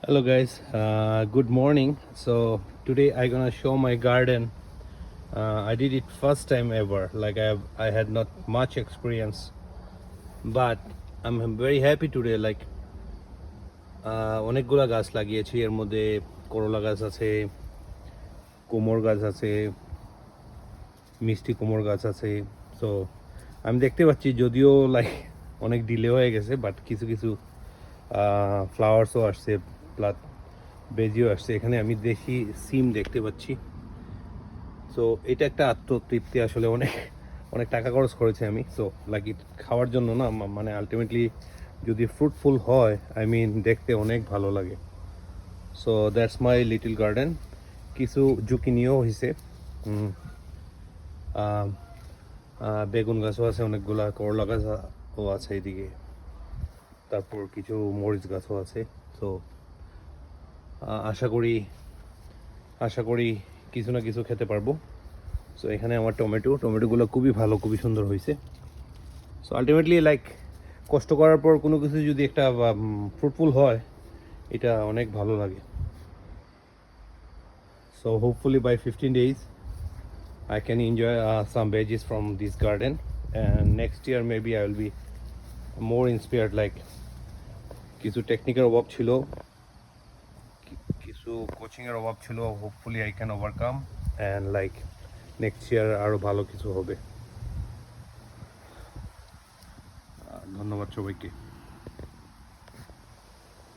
Hello guys, good morning. So today I gonna show my garden. I did it first time ever. Like I had not much experience, but I'm very happy today. Like অনেকগুলা গাছ লাগিয়েছি, এর মধ্যে করলা গাছ আছে, কোমর গাছ আছে, মিষ্টি কোমর গাছ আছে। সো আমি দেখতে পাচ্ছি যদিও লাইক অনেক ডিলে হয়ে গেছে, বাট কিছু কিছু ফ্লাওয়ার্সও আসছে, প্লাস বেজিও আসছে। এখানে আমি দেশি সিম দেখতে পাচ্ছি। সো এটা একটা আত্মতৃপ্তি, আসলে অনেক অনেক টাকা খরচ করেছি আমি। সো লাইক খাওয়ার জন্য না, মানে আলটিমেটলি যদি ফ্রুটফুল হয়, আই মিন দেখতে অনেক ভালো লাগে। So that's my little garden. কিছু জুকিনিও হয়েছে, বেগুন গাছও আছে অনেকগুলা, করলা গাছও আছে এদিকে, তারপর কিছু মরিচ গাছও আছে। তো আশা করি আশা করি কিছু না কিছু খেতে পারবো। সো এখানে আমার টমেটোগুলো খুবই ভালো, খুবই সুন্দর হয়েছে। সো আলটিমেটলি লাইক কষ্ট করার পর কোনো কিছু যদি একটা ফ্রুটফুল হয়, এটা অনেক ভালো লাগে। So hopefully by 15 days I can enjoy some veggies from this garden, and next year maybe I will be more inspired. Like কিছু টেকনিকের অভাব ছিল, কিছু কোচিংয়ের অভাব ছিল, hopefully I can overcome, and like next year আরও ভালো কিছু হবে। ধন্যবাদ সবাইকে।